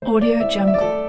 Audio Jungle.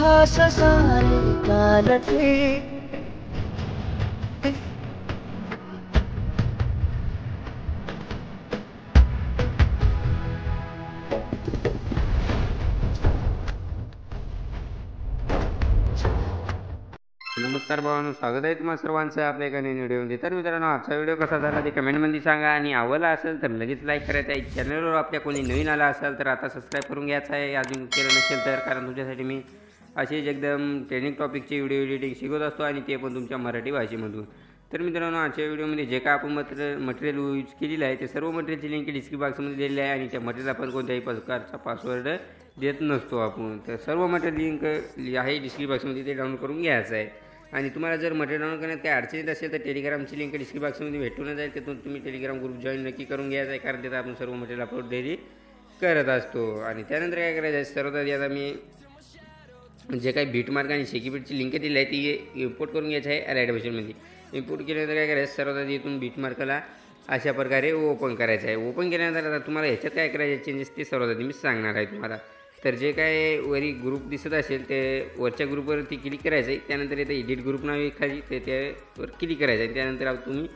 भाषा सारे कालते नमस्कार भावांनो, स्वागत आहे तुम्हा सर्वांचं आपल्या एका नवीन व्हिडिओमध्ये. तर मित्रांनो, आजचा व्हिडिओ कसा झाला ते कमेंटमध्ये सांगा आणि आवडला असेल तर लगेच लाईक करायचं आहे. चॅनलवर आपल्या कोणी नवीन आला असेल तर आता सबस्क्राईब करून घ्यायचं आहे अजून केलं नसेल तर, कारण तुमच्यासाठी मी असेच एकदम ट्रेनिंग टॉपिकचे व्हिडिओ एडिटिंग शिकवत असतो आणि ते पण तुमच्या मराठी भाषेमधून. तर मित्रांनो, आजच्या व्हिडिओमध्ये जे काय आपण मटेरियल यूज केलेलं आहे ते सर्व मटेरियलची लिंक डिस्क्रिप्शन बॉक्समध्ये दिलेली आहे आणि त्या मटेरियल आपण कोणत्याही प्रकारचा पासवर्ड देत नसतो आपण. तर सर्व मटेरियल लिंक आहे डिस्क्रिप्शन बॉक्समध्ये, ते डाउनलोड करून घ्यायचं आहे. आणि तुम्हाला जर मटेरियल डाउनलोड करण्यात काही अडचण येत असेल तर टेलिग्रामची लिंक डिस्क्रिप्शन बॉक्समध्ये भेटून जाईल. तिथून तुम्ही टेलिग्राम ग्रुप जॉईन नक्की करून घ्यायचा आहे, कारण तिथं आपण सर्व मटेरियल अपलोड डेली करत असतो. आणि त्यानंतर काय करायचं आहे, सर्वात आता मी जे काही बीटमार्क आणि शेकीबीटची लिंक दिली आहे ती इम्पोर्ट करून घ्यायची आहे ॲलाइड व्हर्जनमध्ये. इम्पोर्ट केल्यानंतर काय करायचं, सर्वात इथून बीटमार्कला अशा प्रकारे ओपन करायचं आहे. ओपन केल्यानंतर आता तुम्हाला ह्याच्यात काय करायचे चेंजेस ते सर्वात मी सांगणार आहे तुम्हाला. तर जे काय वरी ग्रुप दिसत असेल ते वरच्या ग्रुपवरती क्लिक करायचं आहे. त्यानंतर इथं एडिट ग्रुप नाव खाली ते त्यावर क्लिक करायचं आहे. त्यानंतर तुम्ही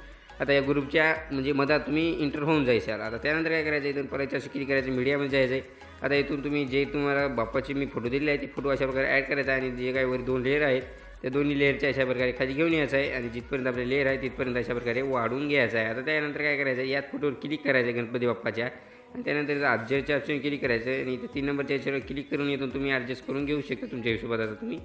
आता या ग्रुपच्या म्हणजे मधात तुम्ही इंटर होऊन जायचाल. आता त्यानंतर काय करायचं, इथून परत असं क्लिक करायचं, मीडियामध्ये जायचं आहे. आता इथून तुम्ही जे तुम्हाला बाप्पाचे मी फोटो दिलेले आहे ते फोटो अशा प्रकारे ॲड करायचा आणि जे काही वर दोन लेअर आहेत त्या दोन्ही लेअरच्या अशा प्रकारे खाली घेऊन यायचं आहे आणि जिथपर्यंत आपले लेअर आहे तिथपर्यंत अशा प्रकारे वाढवून घ्यायचं आहे. आता त्यानंतर काय करायचं, यात फोटोवर क्लिक करायचं आहे गणपती बाप्पाच्या आणि त्यानंतर ॲडजस्टच्या ऑप्शन क्लिक करायचं आहे आणि इथं 3 नंबरच्या याच्यावर क्लिक करून येतो तुम्ही ॲडजस्ट करून घेऊ शकता तुमच्या हिशोबात. आता तुम्ही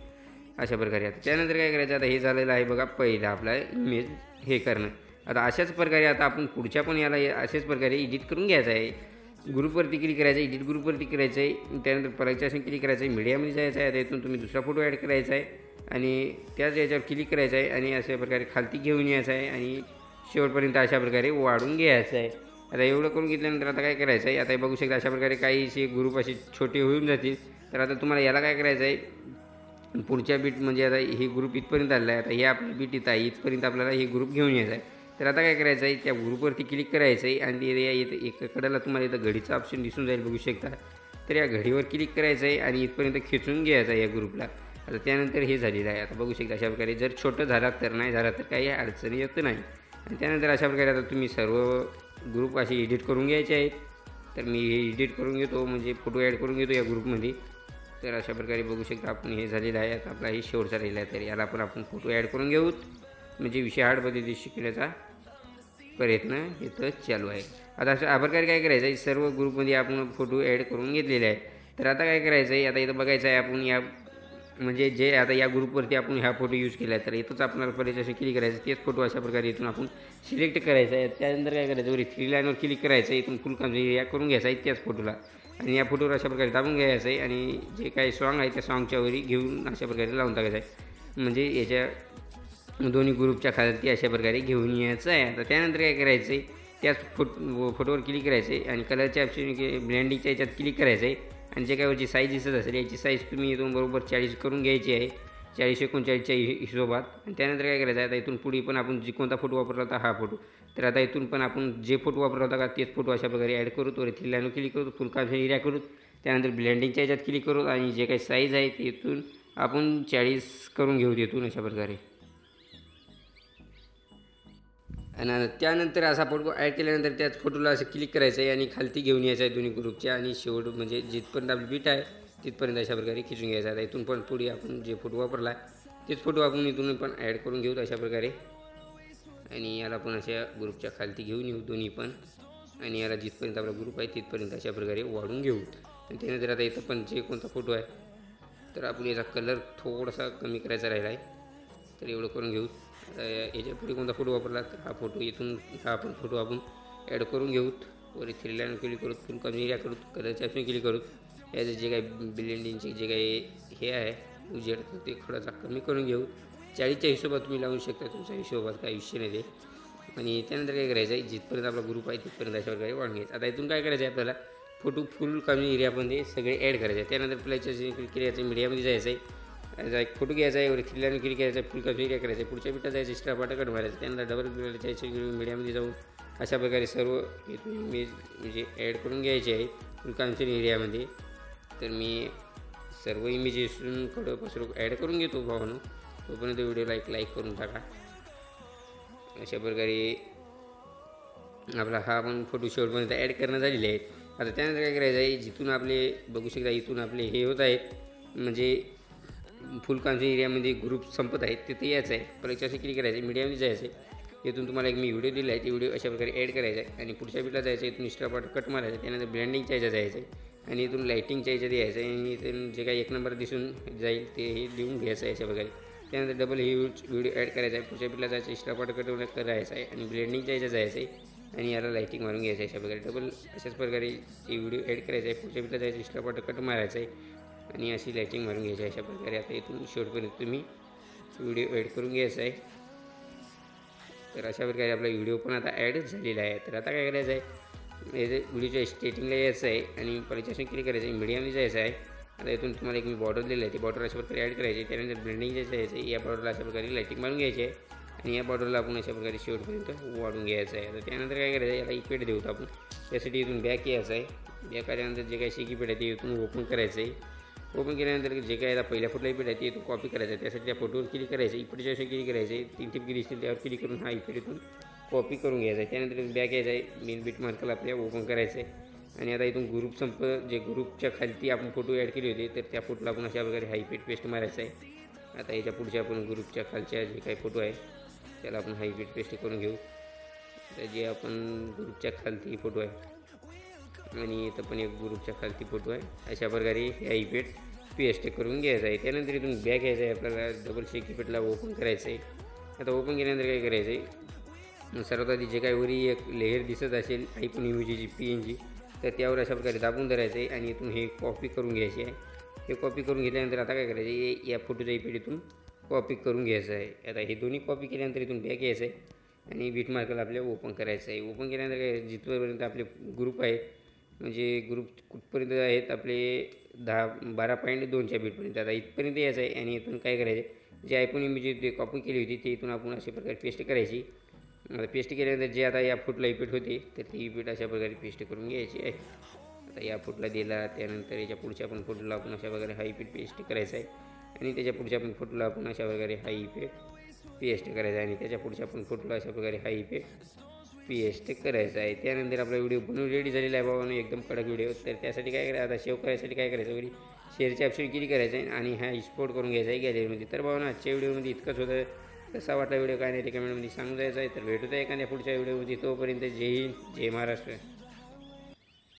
अशा प्रकारे आता त्यानंतर काय करायचं, आता हे झालेलं आहे बघा पहिलं आपला इमेज हे करणं. आता अशाच प्रकारे आता आपण पुढच्या पण याला अशाच प्रकारे एडिट करून घ्यायचं आहे. ग्रुपवरती क्लिक करायचं आहे, एडिट ग्रुपवरती करायचं आहे, त्यानंतर परतच्या ऑप्शन क्लिक करायचं आहे, मीडियामध्ये जायचं आहे. आता इथून तुम्ही दुसरा फोटो ॲड करायचा आहे आणि त्याच याच्यावर क्लिक करायचं आहे आणि अशा प्रकारे खालती घेऊन यायचं आहे आणि शेवटपर्यंत अशा प्रकारे वाढून घ्यायचं आहे. आता एवढं करून घेतल्यानंतर आता काय करायचं आहे, आता बघू शकता अशा प्रकारे काहीसे ग्रुप असे छोटे होऊन जातील. तर आता तुम्हाला याला काय करायचं आहे, पुढच्या बीट म्हणजे आता हे ग्रुप इथपर्यंत आलेलं आहे. आता हे आपली बीट इथं आहे, इथपर्यंत आपल्याला हे ग्रुप घेऊन यायचं आहे. तर आता काय करायचं आहे, त्या ग्रुपवरती क्लिक करायचं आहे आणि इथं एकाकडेला तुम्हाला इथं घडीचा ऑप्शन दिसून जाईल बघू शकता. तर या घडीवर क्लिक करायचं आहे आणि इथपर्यंत खेचून घ्यायचं आहे या ग्रुपला. आता त्यानंतर हे झालेलं आहे. आता बघू शकता अशा प्रकारे जर छोटं झाला तर नाही झाला तर काही अडचणी येत नाही. आणि त्यानंतर अशा प्रकारे आता तुम्ही सर्व ग्रुप असे एडिट करून घ्यायचे आहेत. तर मी हे एडिट करून घेतो म्हणजे फोटो ॲड करून घेतो या ग्रुपमध्ये. तर अशा प्रकारे बघू शकता आपण हे झालेलं आहे. आता आपला हे शेवटचा राहिला आहे, तर याला पण आपण फोटो ॲड करून घेऊत म्हणजे विषय हार्ड पद्धतीने शिकण्याचा प्रयत्न इथं चालू आहे. आता अशा प्रकारे काय करायचं आहे, सर्व ग्रुपमध्ये आपण फोटो ॲड करून घेतलेले आहे. तर आता काय करायचं आहे, आता इथं बघायचं आहे आपण या म्हणजे जे आता या ग्रुपवरती आपण ह्या फोटो यूज केला आहे तर इथंच आपल्याला परत असे क्लिक करायचं, तेच फोटो अशा प्रकारे इथून आपण सिलेक्ट करायचं आहे. त्यानंतर काय करायचं, वरी 3 लाईनवर क्लिक करायचं, इथून फुल या करून घ्यायचं आहे त्याच फोटोला आणि या फोटोवर अशा प्रकारे दाबून घ्यायचं आहे आणि जे काही सॉन्ग आहे त्या सॉन्गच्या वरी घेऊन अशा प्रकारे लावून टाकायचं आहे. म्हणजे याच्या दोन्ही ग्रुपच्या खाली अशा प्रकारे घेऊन यायचं आहे. आता त्यानंतर काय करायचं आहे, त्याच फोटोवर क्लिक करायचं आहे आणि कलरच्या ऑप्शन ब्लँडिंगच्या याच्यात क्लिक करायचं आहे आणि जे काय साईज दिसत असेल याची साईज तुम्ही इथून बरोबर 40 करून घ्यायची आहे, 40-39च्या हिशोबात. आणि त्यानंतर काय करायचं आहे, आता इथून पुढे पण आपण जी कोणता फोटो वापरला होता हा फोटो, तर आता इथून पण आपण जे फोटो वापरला होता का तेच फोटो अशा प्रकारे ॲड करू. तो 3 लाईनवर क्लिक करू, फुल एरिया करू, त्यानंतर ब्लँडिंगच्या याच्यात क्लिक करू आणि जे काही साईज आहे ते इथून आपण 40 करून घेऊ तिथून अशा प्रकारे. आणि त्यानंतर असा फोटो ॲड केल्यानंतर त्याच फोटोला असं क्लिक करायचं आहे आणि खालती घेऊन यायचं आहे दोन्ही ग्रुपच्या आणि शेवट म्हणजे जिथपर्यंत आपली बीट आहे तिथपर्यंत अशा प्रकारे खिचून घ्यायचं आहे. इथून पण पुढे आपण जे फोटो वापरला आहे तेच फोटो आपण इथून पण ॲड करून घेऊ अशा प्रकारे आणि याला पण अशा ग्रुपच्या खालती घेऊन येऊ दोन्ही पण आणि याला जिथपर्यंत आपला ग्रुप आहे तिथपर्यंत अशा प्रकारे वाढून घेऊ. आणि त्यानंतर आता इथं पण जे कोणता फोटो आहे तर आपण याचा कलर थोडासा कमी करायचा राहिला आहे, तर एवढं करून घेऊ. आता याच्या पुढे कोणता फोटो वापरला तर हा फोटो, इथून हा पण फोटो आपण ॲड करून घेऊ वर थ्री लाईन क्लिक करू, फुल कमी एरिया करू, कलरच्या ऑप्शन क्लिक करू. याचं जे काही ब्लेंडिंगचे जे काही हे आहे उजेड ते थोडासा कमी करून घेऊ. 40च्या हिशोबात तुम्ही लावू शकता, तुमच्या हिशोबात काही विषय नाही ते. आणि त्यानंतर काय करायचं आहे, जिथपर्यंत आपला ग्रुप आहे तिथपर्यंत अशा प्रकारे वाढून घ्यायचं. आता इथून काय करायचं आहे, आपल्याला फोटो फुल कमी एरियामध्ये सगळे ॲड करायचे आहे. त्यानंतर प्लेच्या क्लिक करायचं, मीडियामध्ये जायचं आहे, एक फोटो घ्यायचा आहे, वर थ्री लाईन क्लिक करायचं आहे, फुल कमी एरिया करायचं आहे, पुढच्या बिटात जायचं, एक्स्ट्रा पार्ट कट मारायचं. त्यानंतर डबल जायचं, मीडियामध्ये जाऊन अशा प्रकारे सर्व इथून इमेज म्हणजे ॲड करून घ्यायचे आहे फुल कॉन्फिन एरियामध्ये. तर मी सर्व इमेजेसून कडं पसरून ॲड करून घेतो भावानो. तोपर्यंत व्हिडिओला लाईक करून टाका. अशा प्रकारे आपला हा पण फोटो शेवटपर्यंत ॲड करणं झालेले आहेत. आता त्यानंतर काय करायचं आहे, जिथून आपले बघू शकता इथून आपले हे होत आहेत म्हणजे फुल कॉन्फिन एरियामध्ये ग्रुप संपत आहेत, तिथे यायचं आहे. परत असं क्लिक करायचं आहे, मीडियामध्ये जायचं आहे. इथून तुम्हाला एक मी व्हिडिओ दिला आहे, ते व्हिडिओ अशा प्रकारे ॲड करायचा आहे आणि पुढच्या बिटला जायचं आहे. इथून एक्स्ट्रा पार्ट कट मारायचं. त्यानंतर ब्लँडिंगच्या याच्यात जायचं आहे आणि इथून लाईटिंगच्या याच्यात यायचं आहे आणि इथून जे काही एक नंबर दिसून जाईल ते हे लिहून घ्यायचं आहे अशा प्रकारे. त्यानंतर डबल ही व्हिडिओ ॲड करायचा आहे. पुढच्या बिटला जायचं, एक्स्ट्रा पार्ट कट करायचं आहे आणि ब्लेंडिंगच्या याच्यात जायचं आहे आणि याला लाईटिंग मारून घ्यायचं आहे अशा प्रकारे. डबल अशाच प्रकारे ही व्हिडिओ ॲड करायचा आहे. पुढच्या बिटला जायचं, एक्स्ट्रा पार्ट कट मारायचं आहे आणि अशी लाईटिंग मारून घ्यायची आहे अशा प्रकारे. आता इथून शेवटपर्यंत तुम्ही व्हिडिओ ॲड करून घ्यायचा आहे. तर अशा प्रकारे आपला व्हिडिओ पण आता ॲड झालेला आहे. तर आता काय करायचं आहे, व्हिडिओच्या स्टेटिंगला यायचं आहे आणि परचेसिंग क्लिक करायचं आहे, मीडियामध्ये जायचं आहे. आता इथून तुम्हाला एक मी बॉर्डर दिलं आहे, ती बॉर्डर अशा प्रकारे ॲड करायची. त्यानंतर ब्लेंडिंगच्या जायचं आहे, या बॉर्डरला अशा प्रकारे लाईटिंग मारून घ्यायची आहे आणि या बॉर्डरला आपण अशा प्रकारे शेवटपर्यंत वाढून घ्यायचं आहे. तर त्यानंतर काय करायचं आहे, याला इफेक्ट देऊ आपण. त्यासाठी इथून बॅक यायचं आहे. बॅक आल्यानंतर जे काही शेक इफेक्ट आहे ते इथून ओपन करायचं आहे. ओपन केल्यानंतर जे काय आता पहिल्या फोटोला इफेक्ट आहे ते इथून कॉपी करायचं आहे. त्यासाठी त्या फोटोवर क्लिक करायचं, इफेक्टच्या असे क्लिक करायचे, 3 टिपकी दिसतील त्यावर क्लिक करून हा इफेक्ट इथून कॉपी करून घ्यायचा आहे. त्यानंतर बॅक यायचं आहे, मेन बीट मार्करला आपल्या ओपन करायचं आहे आणि आता इथून ग्रुप जे ग्रुपच्या खालती आपण फोटो ॲड केले होते तर त्या फोटोला आपण अशा प्रकारे हा इफेक्ट पेस्ट मारायचा आहे. आता याच्या पुढच्या आपण ग्रुपच्या खालच्या जे काही फोटो आहे त्याला आपण हा इफेक्ट पेस्ट करून घेऊ. तर जे आपण ग्रुपच्या खालती फोटो आहे आणि इथं पण एक ग्रुपच्या खालती फोटो आहे, अशा प्रकारे हा इफेक्ट पेस्ट करून घ्यायचा आहे. त्यानंतर इथून बॅक यायचं आहे, आपल्याला डबल शेक इफेक्टला ओपन करायचं आहे. आता ओपन केल्यानंतर काय करायचं आहे, सर्वात आधी जे काही वरी एक लेअर दिसत असेल आयफोन इमेजची PNG तर त्यावर अशा प्रकारे दाबून धरायचं आहे आणि इथून हे कॉपी करून घ्यायची आहे. हे कॉपी करून घेतल्यानंतर आता काय करायचं आहे, या फोटोचा इफेक्ट इथून कॉपी करून घ्यायचं आहे. आता हे दोन्ही कॉपी केल्यानंतर इथून बॅक यायचं आहे आणि बीट मार्करला आपल्याला ओपन करायचं आहे. ओपन केल्यानंतर काय जिथपर्यंत आपले ग्रुप आहे म्हणजे ग्रुप कुठपर्यंत आहेत आपले 12.2च्या बीटपर्यंत. आता इथपर्यंत यायचं आहे आणि इथून काय करायचं, जे आयफोन इमेज जे कॉपी केली होती ते इथून आपण अशा प्रकारे पेस्ट करायची. आता पेस्ट केल्यानंतर जे आता या फुटला इफेक्ट होते तर ती इफेक्ट अशा प्रकारे पेस्ट करून घ्यायची आहे. आता या फुटला दिला, त्यानंतर याच्या पुढच्या पण फोटोला आपण अशा प्रकारे हा इफेक्ट पेस्ट करायचा आहे आणि त्याच्या पुढच्या पण फोटोला आपण अशा प्रकारे हा इफेक्ट पेस्ट करायचा आहे आणि त्याच्या पुढच्या पण फोटोला अशा प्रकारे हा इफेक्ट पेस्ट करायचा आहे. त्यानंतर आपला व्हिडिओ बनवून रेडी झालेला आहे बाबांनो, एकदम कडक व्हिडिओ. तर त्यासाठी काय करायचं, आता सेव्ह करायसाठी काय करायचं, वरी शेअरच्या ऑप्शन क्लिक करायचं आहे आणि हा एक्सपोर्ट करून घ्यायचा आहे गॅलरीमध्ये. तर बाबांनो आजच्या व्हिडिओमध्ये इतकंच होतं. कसा वाटला व्हिडिओ काय नाही ते कमेंटमध्ये सांगून जायचं आहे. तर भेटूया एखाद्या पुढच्या व्हिडिओमध्ये. तोपर्यंत जय हिंद, जय महाराष्ट्र.